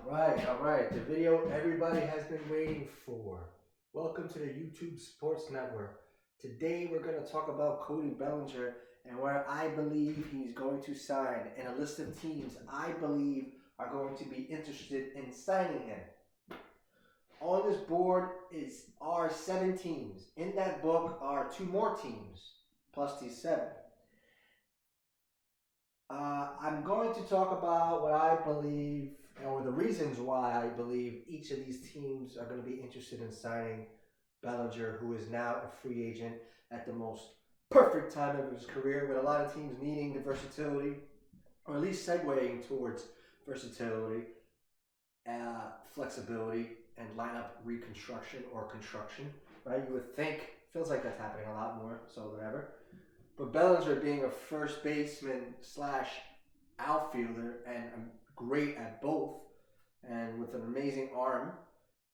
All right. The video everybody has been waiting for. Welcome to the YouTube Sports Network. Today we're going to talk about Cody Bellinger and where I believe he's going to sign and a list of teams I believe are going to be interested in signing him. On this board are 7 teams. In that book are 2 more teams, plus these 7. I'm going to talk about what I believe, or the reasons why I believe each of these teams are going to be interested in signing Bellinger, who is now a free agent at the most perfect time of his career, with a lot of teams needing the versatility, or at least segueing towards versatility, flexibility, and lineup reconstruction or construction, right? You would think, feels like that's happening a lot more so than ever. But Bellinger, being a first baseman slash outfielder and great at both, and with an amazing arm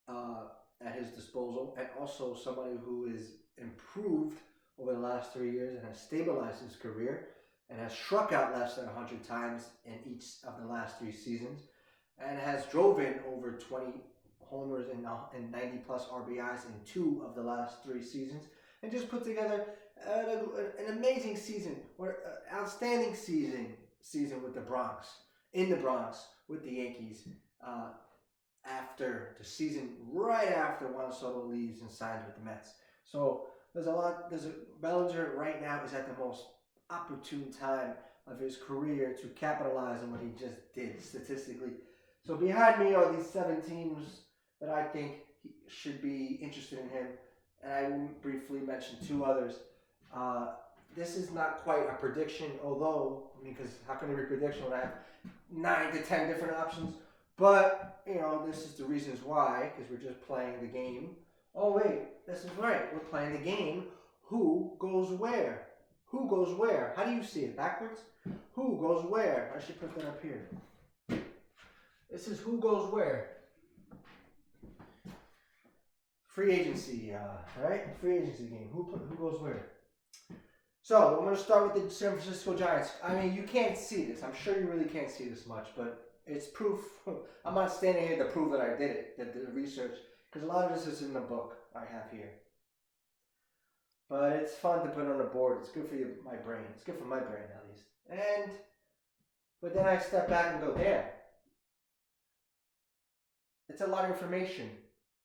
at his disposal, and also somebody who is improved over the last 3 years and has stabilized his career and has struck out less than 100 times in each of the last 3 seasons, and has drove in over 20 homers and 90 plus RBIs in 2 of the last 3 seasons, and just put together an amazing season, or outstanding season with the Bronx, in the Bronx with the Yankees, after the season, right after Juan Soto leaves and signs with the Mets. So Bellinger right now is at the most opportune time of his career to capitalize on what he just did statistically. So behind me are these 7 teams that I think should be interested in him, and I will briefly mention 2 others. This is not quite a prediction, although, because how can it be a prediction when I have 9 to 10 different options? But, this is the reasons why, because we're just playing the game. Oh, wait, this is right. We're playing the game. Who goes where? Who goes where? How do you see it? Backwards? Who goes where? I should put that up here. This is who goes where. Free agency, right? Free agency game. Who goes where? So, I'm going to start with the San Francisco Giants. I mean, you can't see this. I'm sure you really can't see this much, but it's proof. I'm not standing here to prove that I did it, that the research, because a lot of this is in the book I have here. But it's fun to put on the board. It's good for my brain. It's good for my brain, at least. But then I step back and go, damn. It's a lot of information.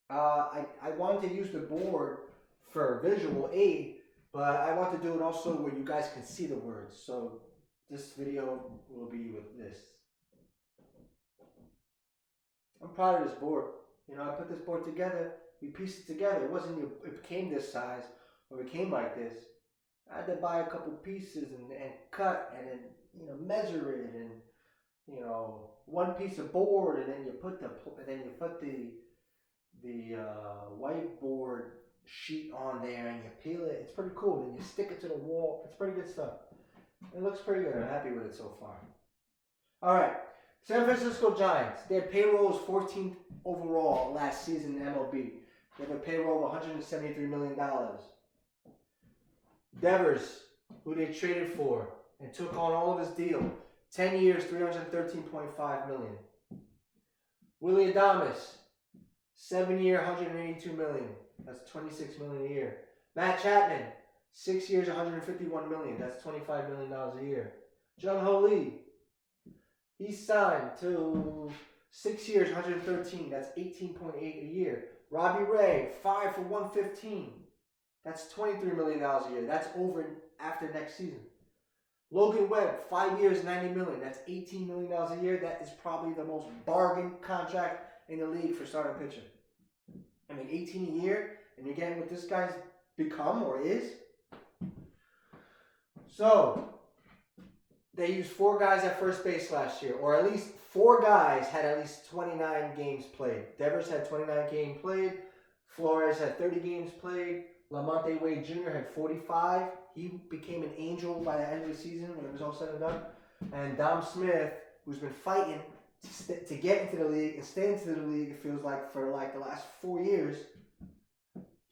I wanted to use the board for visual aid, but I want to do it also where you guys can see the words. So this video will be with this. I'm proud of this board. I put this board together. We pieced it together. It became this size or it became like this. I had to buy a couple pieces and cut and then measure it and one piece of board, and then you put the whiteboard sheet on there and you peel it. It's pretty cool. Then you stick it to the wall. It's pretty good stuff. It looks pretty good. I'm happy with it so far. All right. San Francisco Giants. Their payroll is 14th overall last season in MLB. They have a payroll of $173 million. Devers, who they traded for and took on all of his deal, 10 years, $313.5 million. Willie Adames, 7-year, $182 million. That's $26 million a year. Matt Chapman, 6 years, $151 million. That's $25 million a year. Jung Ho Lee, he signed to 6 years, $113. That's $18.8 a year. Robbie Ray, 5 for $115. That's $23 million a year. That's over after next season. Logan Webb, 5 years, $90 million. That's $18 million a year. That is probably the most bargain contract in the league for starting pitcher. I mean, 18 a year, and you're getting what this guy's become or is. So, they used 4 guys at first base last year, or at least 4 guys had at least 29 games played. Devers had 29 games played. Flores had 30 games played. Lamonte Wade Jr. had 45. He became an angel by the end of the season when it was all said and done. And Dom Smith, who's been fighting to get into the league and stay into the league, it feels like, for like the last 4 years,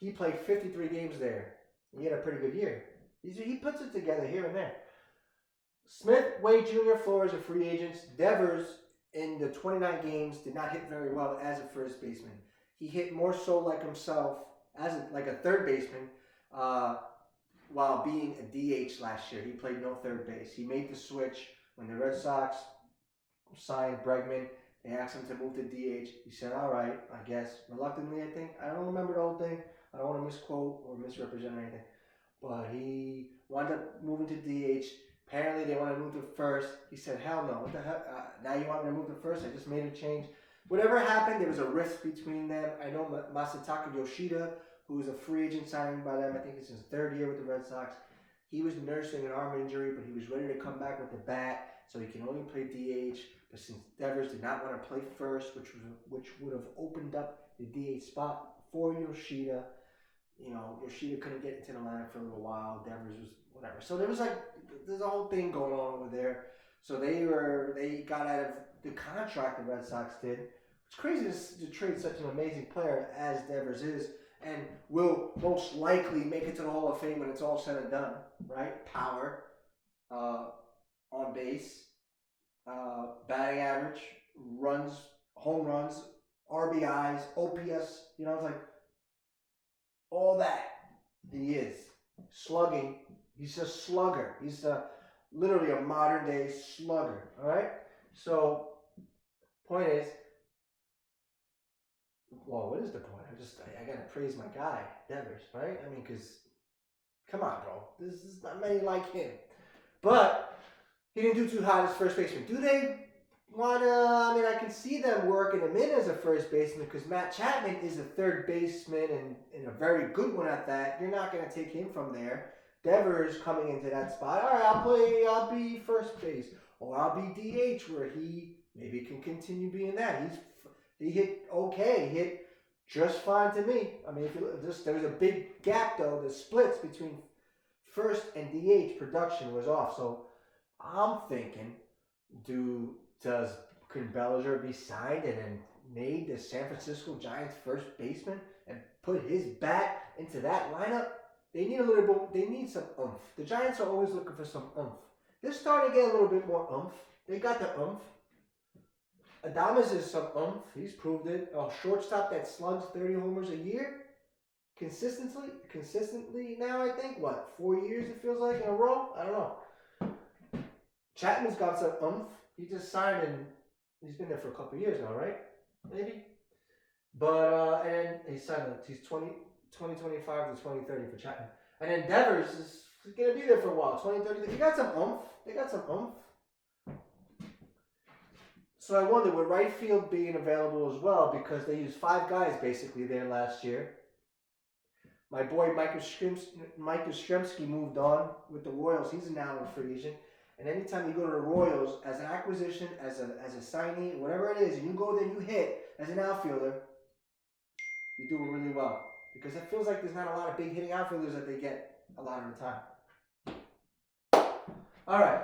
he played 53 games there. He had a pretty good year. He puts it together here and there. Smith, Wade Jr., Flores are free agents. Devers in the 29 games, did not hit very well as a first baseman. He hit more so like himself as like a third baseman while being a DH last year. He played no third base. He made the switch when the Red Sox signed Bregman. They asked him to move to DH. He said, all right, I guess. Reluctantly, I think. I don't remember the whole thing. I don't want to misquote or misrepresent anything. But he wound up moving to DH. Apparently, they want to move to first. He said, hell no. What the hell? Now you want me to move to first? I just made a change. Whatever happened, there was a rift between them. I know Masataka Yoshida, who was a free agent signing by them. I think it's his third year with the Red Sox. He was nursing an arm injury, but he was ready to come back with the bat, so he can only play DH. But since Devers did not want to play first, which would have opened up the DH spot for Yoshida, Yoshida couldn't get into the lineup for a little while. Devers was whatever. So there's a whole thing going on over there. So they got out of the contract the Red Sox did. It's crazy to trade such an amazing player as Devers is, and will most likely make it to the Hall of Fame when it's all said and done, right? Power, on base, batting average, runs, home runs, RBIs, OPS, it's like all that he is. Slugging, he's a slugger. He's literally a modern day slugger, all right? So, point is, well, what is the point? I gotta praise my guy, Devers, right? I mean, because, come on, bro. This is not many like him. But he didn't do too hot as first baseman. Do they want to, I can see them working him in as a first baseman because Matt Chapman is a third baseman and a very good one at that. You're not going to take him from there. Devers coming into that spot. All right, I'll be first base. Or I'll be DH where he maybe can continue being that. He hit okay. He hit just fine to me. If you look, there was a big gap though. The splits between first and DH production was off. So I'm thinking, can Bellinger be signed and then made the San Francisco Giants first baseman and put his bat into that lineup? They need some oomph. The Giants are always looking for some oomph. They're starting to get a little bit more oomph. They got the oomph. Adames is some oomph. He's proved it. A shortstop that slugs 30 homers a year consistently now, I think. 4 years it feels like in a row? I don't know. Chapman's got some oomph. He just signed and he's been there for a couple of years now, right? Maybe. But, and he signed, he's 2025 to 2030 for Chapman. And then Devers is going to be there for a while, 2030. They got some oomph. So I wonder, with right field being available as well, because they used 5 guys basically there last year. My boy Mike Yastrzemski moved on with the Royals. He's now a free agent. And anytime you go to the Royals as an acquisition, as a signee, whatever it is, and you go there and you hit as an outfielder, you're doing really well. Because it feels like there's not a lot of big hitting outfielders that they get a lot of the time. All right.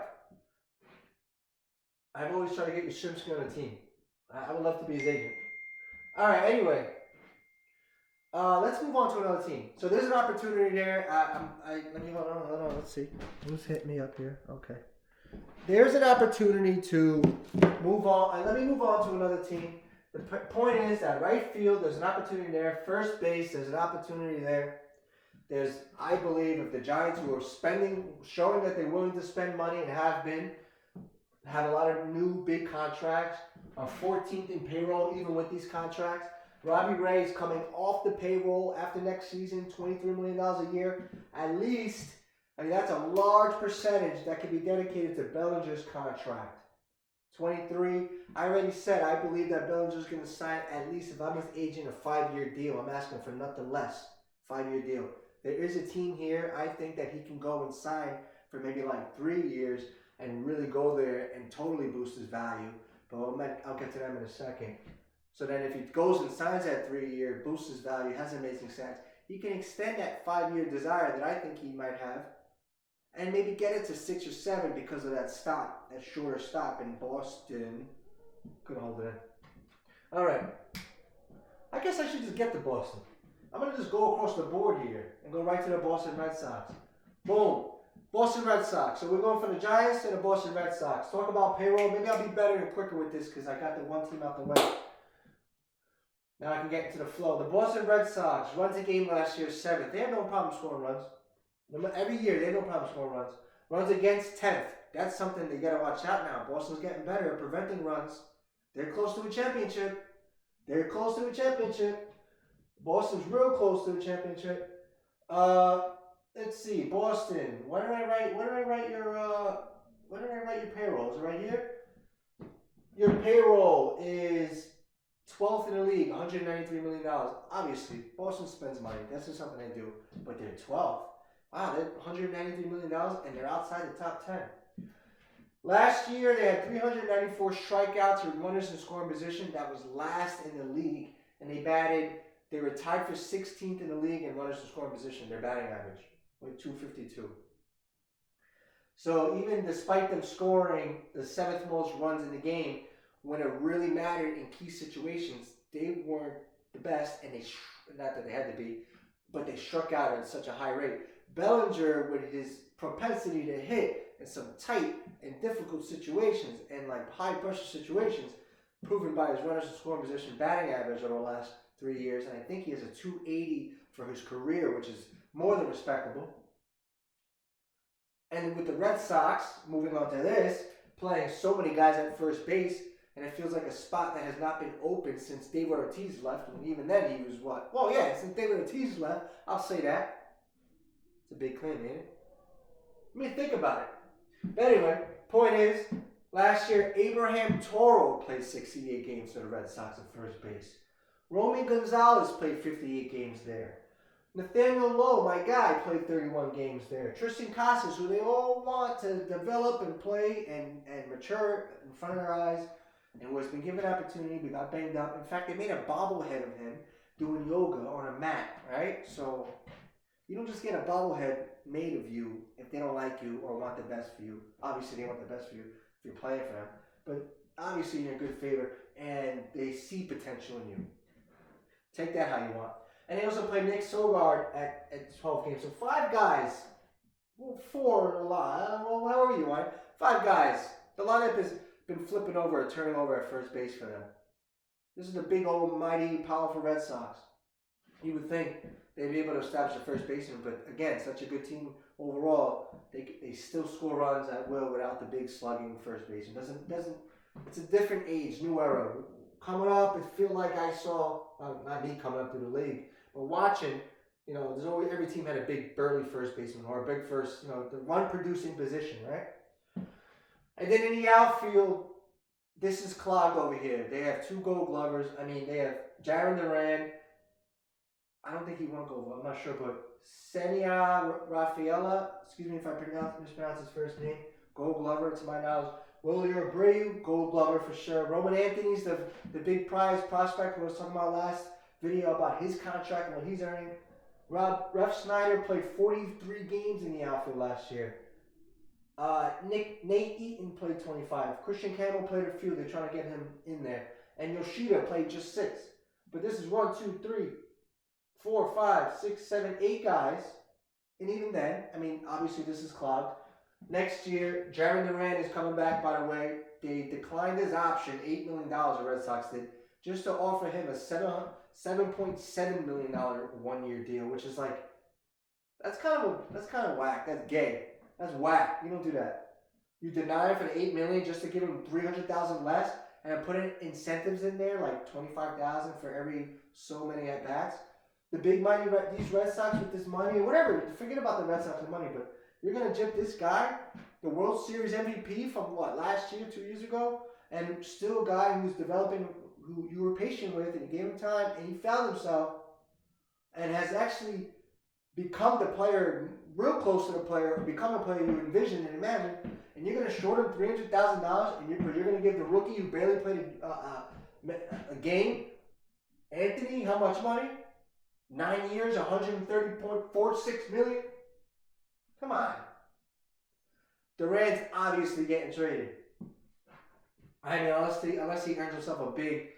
I've always tried to get Yastrzemski on a team. I would love to be his agent. All right, anyway. Let's move on to another team. So there's an opportunity there. Let me hold on. Let's see. Who's hit me up here? Okay. There's an opportunity to move on. Let me move on to another team. The point is that right field, there's an opportunity there. First base, there's an opportunity there. There's, I believe, if the Giants who are showing that they're willing to spend money and have a lot of new big contracts, are 14th in payroll even with these contracts. Robbie Ray is coming off the payroll after next season, $23 million a year. At least, that's a large percentage that can be dedicated to Bellinger's contract. 23. I already said I believe that Bellinger's going to sign, at least if I'm his agent, a 5-year deal. I'm asking for nothing less. 5-year deal. There is a team here, I think, that he can go and sign for maybe 3 years and really go there and totally boost his value. But I'll get to them in a second. So then if he goes and signs that 3-year, boosts his value, has amazing stats, he can extend that 5-year desire that I think he might have and maybe get it to 6 or 7 because of that shorter stop in Boston. Couldn't hold it in. All right. I guess I should just get to Boston. I'm going to just go across the board here and go right to the Boston Red Sox. Boom. Boston Red Sox. So we're going for the Giants and the Boston Red Sox. Talk about payroll. Maybe I'll be better and quicker with this because I got the one team out the way. Now I can get into the flow. The Boston Red Sox runs a game last year 7th. They have no problem scoring runs. Every year they have no problem scoring runs. Runs against 10th. That's something they got to watch out now. Boston's getting better at preventing runs. They're close to a championship. They're close to a championship. Boston's real close to a championship. Let's see, Boston. Where did I write your payroll? Is it right here? Your payroll is 12th in the league, $193 million. Obviously, Boston spends money. That's just something they do. But they're 12th. Wow, they're $193 million, and they're outside the top 10. Last year, they had 394 strikeouts or runners in scoring position. That was last in the league, and they were tied for 16th in the league in runners in scoring position. Their batting average, with 252. So even despite them scoring the 7th most runs in the game, when it really mattered in key situations, they weren't the best, and not that they had to be, but they struck out at such a high rate. Bellinger, with his propensity to hit in some tight and difficult situations and like high pressure situations, proven by his runners in scoring position batting average over the last 3 years, and I think he has a 280 for his career, which is more than respectable. And with the Red Sox, moving on to this, playing so many guys at first base, and it feels like a spot that has not been open since David Ortiz left, and even then he was what? Well, yeah, since David Ortiz left, I'll say that. It's a big claim, ain't it? I mean, think about it. But anyway, point is, last year, Abraham Toro played 68 games for the Red Sox at first base. Romy Gonzalez played 58 games there. Nathaniel Lowe, my guy, played 31 games there. Tristan Casas, who they all want to develop and play and mature in front of their eyes, and who has been given opportunity, but got banged up. In fact, they made a bobblehead of him doing yoga on a mat, right? So you don't just get a bobblehead made of you if they don't like you or want the best for you. Obviously, they want the best for you if you're playing for them. But obviously, you're in good favor, and they see potential in you. Take that how you want. And they also played Nick Sogard at 12 games. So 5 guys, well, 4 a lot, well, however you want. 5 guys. The lineup has been flipping over, turning over at first base for them. This is the big old mighty powerful Red Sox. You would think they'd be able to establish a first baseman, but again, such a good team overall. They still score runs at will without the big slugging first baseman. Doesn't. It's a different age, new era. Coming up, it feel like I saw not me coming up through the league, but watching. You know, there's always every team had a big burly first baseman or a big first. You know, the run producing position, right? And then in the outfield, this is clogged over here. They have 2 Gold Glovers. I mean, they have Jaron Duran. I don't think he won Gold Glove. I'm not sure, but Senia Rafaela. Excuse me if I mispronounce his first name. Gold Glover, to my knowledge. Willie Abreu, Gold Glover for sure. Roman Anthony's the big prize prospect we was talking about last video about his contract and what he's earning. Ref Snyder played 43 games in the outfield last year. Nate Eaton played 25. Christian Campbell played a few. They're trying to get him in there. And Yoshida played just 6. But this is 1, 2, 3, 4, 5, 6, 7, 8 guys. And even then, I mean, obviously this is clogged. Next year, Jaron Duran is coming back, by the way. They declined his option, $8 million the Red Sox did, just to offer him a $7.7 million one-year deal, which is like, that's kind of whack. That's gay. That's whack. You don't do that. You deny him for the $8 million just to give him $300,000 less and put in incentives in there, like $25,000 for every so many at-bats. The big money, these Red Sox with this money, or whatever, forget about the Red Sox and money, but you're going to jip this guy, the World Series MVP from what, last year, 2 years ago, and still a guy who's developing, who you were patient with, and you gave him time, and he found himself, and has actually become the player, real close to the player, or become a player you envisioned and imagined, and you're going to short him $300,000, and you're going to give the rookie who barely played a game, Anthony, how much money? 9 years, $130.46 million? Come on. Durant's obviously getting traded. I mean, unless he earns himself a big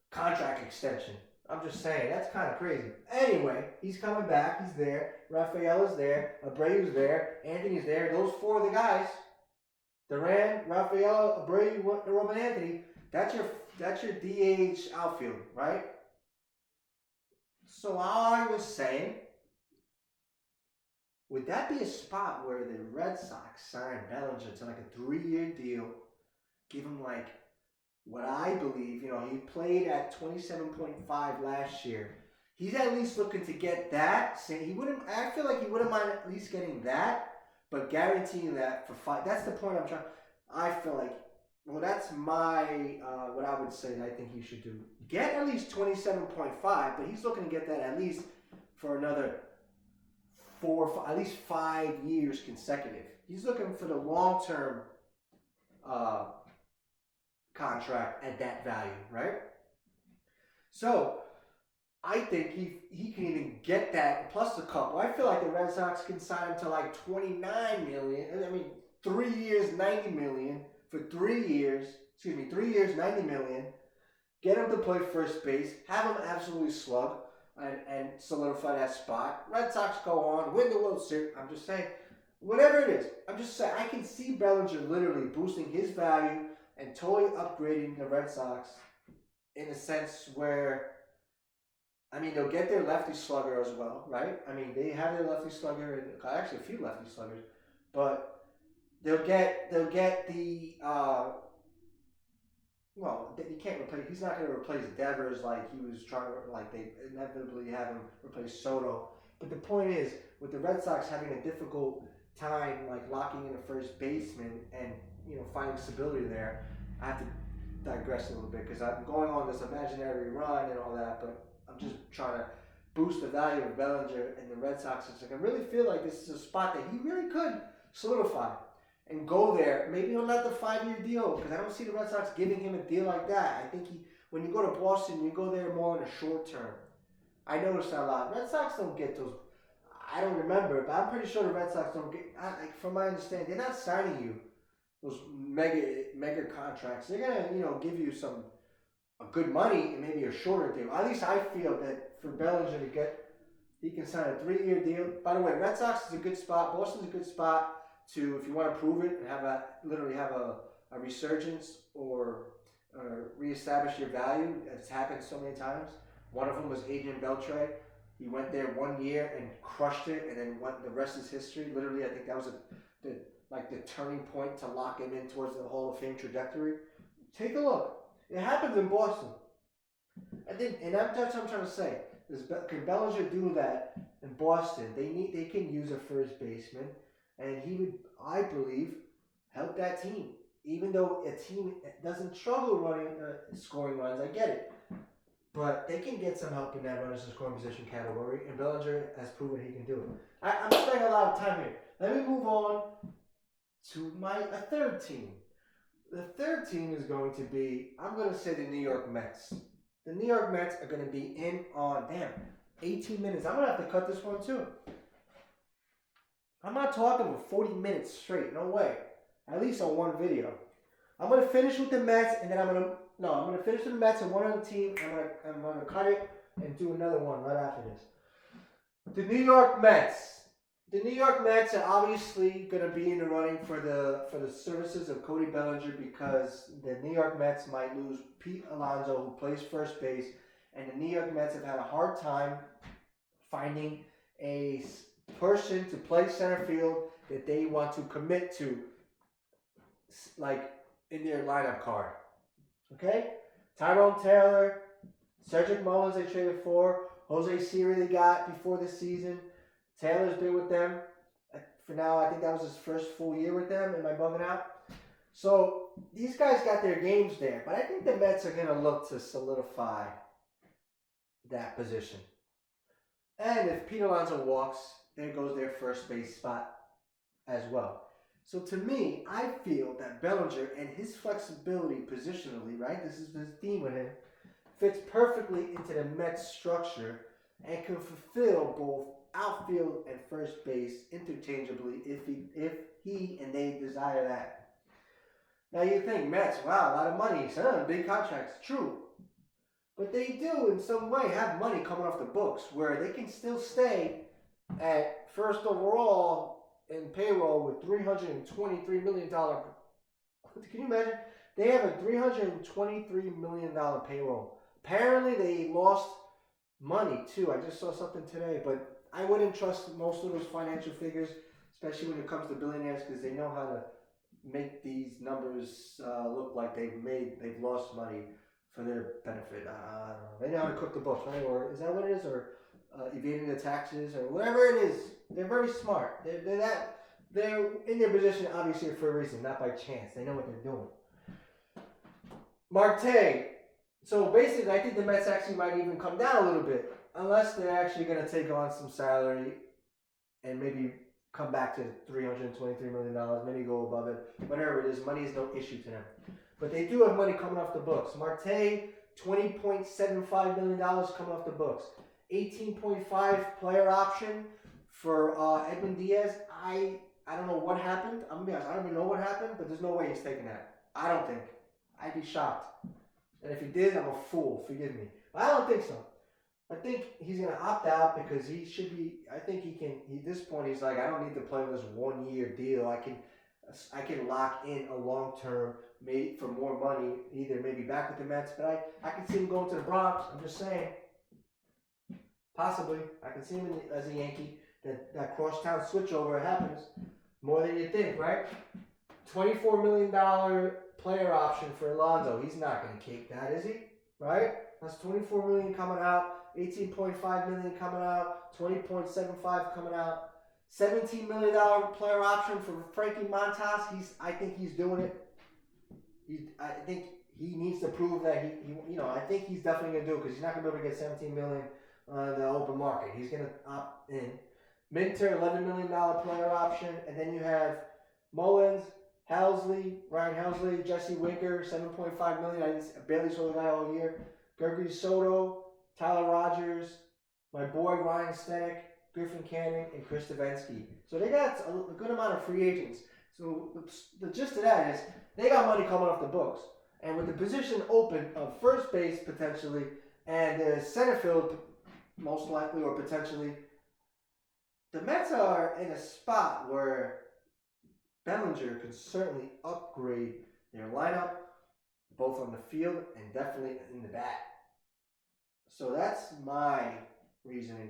contract extension. I'm just saying, that's kind of crazy. Anyway, he's coming back. He's there. Rafael is there. Abreu's there. Anthony's there. Those four of the guys. Duran, Rafael, Abreu, Roman Anthony. That's your DH outfield, right? So I was saying, would that be a spot where the Red Sox sign Bellinger to like a 3-year deal, give him like what I believe, he played at 27.5 last year. He's at least looking to get that. I feel like he wouldn't mind at least getting that, but guaranteeing that for 5. That's the point I'm trying. I feel like, well, that's my what I would say I think he should do. Get at least 27.5, but he's looking to get that at least for another 4, at least 5 years consecutive. He's looking for the long-term contract at that value, right? So I think he can even get that plus a couple. I feel like the Red Sox can sign him to like $29 million. I mean, 3 years, $90 million for 3 years. 3 years, $90 million. Get him to play first base. Have him absolutely slug and solidify that spot. Red Sox go on, win the World Series. I'm just saying, whatever it is. I'm just saying, I can see Bellinger literally boosting his value and totally upgrading the Red Sox in a sense where, I mean, they'll get their lefty slugger as well, right? I mean, they have their lefty slugger, and actually a few lefty sluggers, but they'll get the, well, he can't replace, he's not going to replace Devers like he was trying to, like they inevitably have him replace Soto. But the point is, with the Red Sox having a difficult time, like locking in a first baseman and, finding stability there, I have to digress a little bit because I'm going on this imaginary run and all that, but I'm just trying to boost the value of Bellinger and the Red Sox. It's like I really feel like this is a spot that he really could solidify and go there. Maybe on not the 5-year deal because I don't see the Red Sox giving him a deal like that. I think when you go to Boston, you go there more in a short term. I noticed that a lot. Red Sox don't get those. I don't remember, but I'm pretty sure the Red Sox don't get. From my understanding, they're not signing you those mega contracts. They're gonna give you a good money and maybe a shorter deal. At least I feel that for Bellinger to he can sign a 3-year deal. By the way, Red Sox is a good spot. Boston's a good spot to, if you want to prove it and have a resurgence or reestablish your value. It's happened so many times. One of them was Adrian Beltre. He went there 1 year and crushed it, and then the rest is history. Literally, I think that was the turning point to lock him in towards the Hall of Fame trajectory. Take a look. It happens in Boston. That's what I'm trying to say. Can Bellinger do that in Boston? They can use a first baseman, and he would, I believe, help that team. Even though a team doesn't struggle running scoring runs, I get it. But they can get some help in that runners in scoring position category, and Bellinger has proven he can do it. I'm spending a lot of time here. Let me move on to a third team. The third team is going to be, I'm going to say the New York Mets. The New York Mets are going to be in on, 18 minutes. I'm going to have to cut this one too. I'm not talking for 40 minutes straight. No way. At least on one video. I'm going to finish with the Mets, and then I'm going to finish with the Mets and one other team. I'm going to cut it and do another one right after this. The New York Mets. The New York Mets are obviously going to be in the running for the services of Cody Bellinger because the New York Mets might lose Pete Alonso, who plays first base, and the New York Mets have had a hard time finding a person to play center field that they want to commit to, like in their lineup card. Okay? Tyrone Taylor, Cedric Mullins they traded for, Jose Siri they got before this season. Taylor's been with them for now. I think that was his first full year with them. Am I bugging out? So these guys got their games there, but I think the Mets are going to look to solidify that position. And if Pete Alonso walks, there goes their first base spot as well. So to me, I feel that Bellinger and his flexibility positionally, right? This is his theme with him, fits perfectly into the Mets structure and can fulfill both outfield and first base interchangeably if he and they desire that. Now you think, Mets, wow, a lot of money, big contracts, true. But they do, in some way, have money coming off the books where they can still stay at first overall in payroll with $323 million. Can you imagine? They have a $323 million payroll. Apparently, they lost money too. I just saw something today, but I wouldn't trust most of those financial figures, especially when it comes to billionaires, because they know how to make these numbers look like they've lost money for their benefit. I don't know. They know how to cook the books, right? Or is that what it is? Or evading the taxes, or whatever it is. They're very smart. They're in their position obviously for a reason, not by chance. They know what they're doing. Marte. So basically, I think the Mets actually might even come down a little bit, unless they're actually going to take on some salary and maybe come back to $323 million, maybe go above it. Whatever it is, money is no issue to them. But they do have money coming off the books. Marte, $20.75 million coming off the books. 18.5 player option for Edwin Diaz. I don't know what happened. I'm going to be honest, I don't even know what happened, but there's no way he's taking that. I don't think. I'd be shocked. And if he did, I'm a fool. Forgive me. But I don't think so. I think he's going to opt out because he should be. I think he can. At this point, he's like, I don't need to play with this 1 year deal. I can lock in a long term, maybe for more money. Either maybe back with the Mets, but I can see him going to the Bronx. I'm just saying. Possibly, I can see him as a Yankee. That crosstown switchover happens more than you think, right? $24 million player option for Alonso. He's not going to keep that, is he? Right? That's $24 million coming out, $18.5 million coming out, $20.75 coming out, $17 million player option for Frankie Montas. I think he's doing it. I think he needs to prove that I think he's definitely going to do it because he's not going to be able to get $17 million on the open market. He's going to opt in. Minter, $11 million player option, and then you have Mullins, Ryan Helsley, Jesse Winker, $7.5 million. I barely saw the guy all year. Gregory Soto, Tyler Rogers, my boy Ryan Stenek, Griffin Canning, and Chris Davinsky. So they got a good amount of free agents. So the gist of that is they got money coming off the books. And with the position open of first base potentially and the center field most likely or potentially, the Mets are in a spot where Bellinger could certainly upgrade their lineup, both on the field and definitely in the bat. So that's my reasoning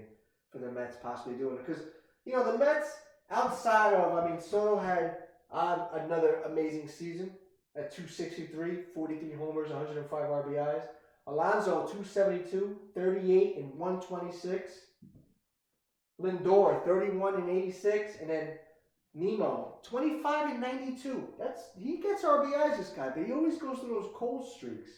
for the Mets possibly doing it. Because, the Mets, outside of, Soto had another amazing season at 263, 43 homers, 105 RBIs. Alonso, 272, 38 and 126. Lindor, 31 and 86. And then Nemo, 25 and 92. He gets RBIs, this guy, but he always goes through those cold streaks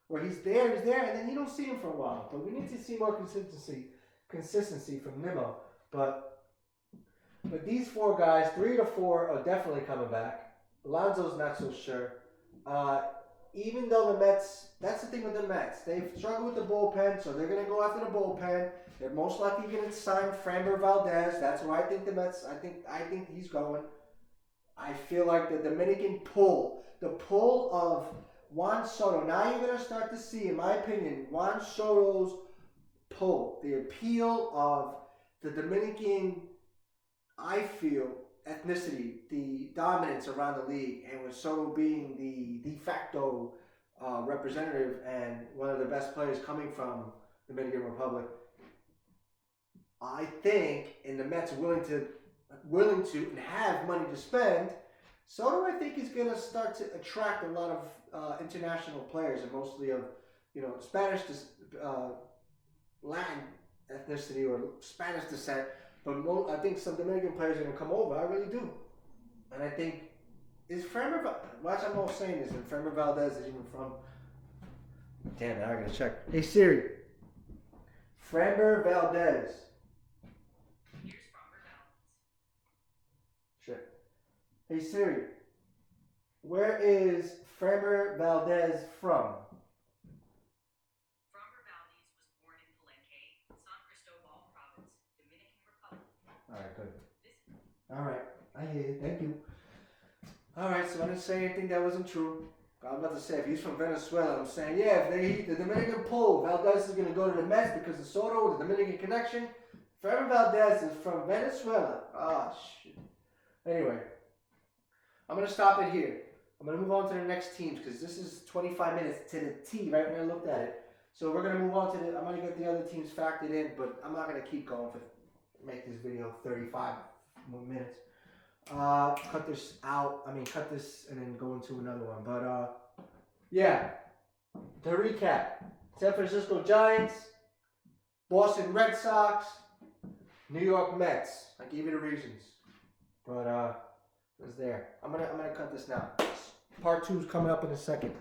where he's there, and then you don't see him for a while. But we need to see more consistency from Nemo. But these four guys, 3 to 4, are definitely coming back. Alonso's not so sure. Even though the Mets, that's the thing with the Mets. They've struggled with the bullpen, so they're going to go after the bullpen. They're most likely going to sign Framber Valdez. That's where I think the Mets, I think he's going. I feel like the Dominican pull, the pull of Juan Soto. Now you're going to start to see, in my opinion, Juan Soto's pull, the appeal of the Dominican, I feel, ethnicity, the dominance around the league, and with Soto being the de facto representative and one of the best players coming from the Dominican Republic, I think, and the Mets willing to and have money to spend, Soto, I think, is going to start to attract a lot of international players, and mostly of Spanish, Latin ethnicity or Spanish descent. But I think some Dominican players are going to come over. I really do. And I think, watch, I'm all saying this, and Framber Valdez is even from, damn, now I got to check. Hey Siri, Framber Valdez. Here's Framber Valdez. Shit. Hey Siri, where is Framber Valdez from? Alright, good. Alright, I hear you. Thank you. Alright, so I didn't say anything that wasn't true. I was about to say, if he's from Venezuela, I'm saying, yeah, if the Dominican pull, Valdez is going to go to the Mets because of Soto, the Dominican connection. Framber Valdez is from Venezuela. Ah, shit. Anyway, I'm going to stop it here. I'm going to move on to the next teams because this is 25 minutes to the T right when I looked at it. So we're going to move on to I'm going to get the other teams factored in, but I'm not going to keep going make this video 35 more minutes. Cut this out. Cut this and then go into another one. But, yeah. To recap, San Francisco Giants, Boston Red Sox, New York Mets. I gave you the reasons. But, it was there. I'm gonna cut this now. Part 2 is coming up in a second.